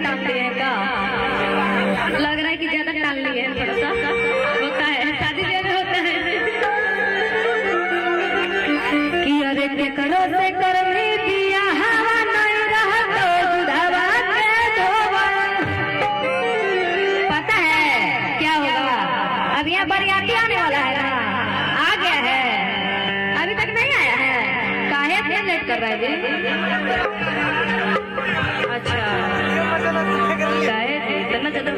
टाल दिए का? लग रहा है कि ज्यादा टाल लिए हैं, थोड़ा सा होता है, शादी ज्यादा होता है कि अरे के करो से कर में दिया हवा नहीं रहा तो दुधावा के धोवा। पता है क्या होगा? अब यहाँ बरियाती आने वाला है ना, आ गया है, अभी तक नहीं आया है, काहे इतना लेट कर रहा है जी? अच्छा शायद इतना ज्यादा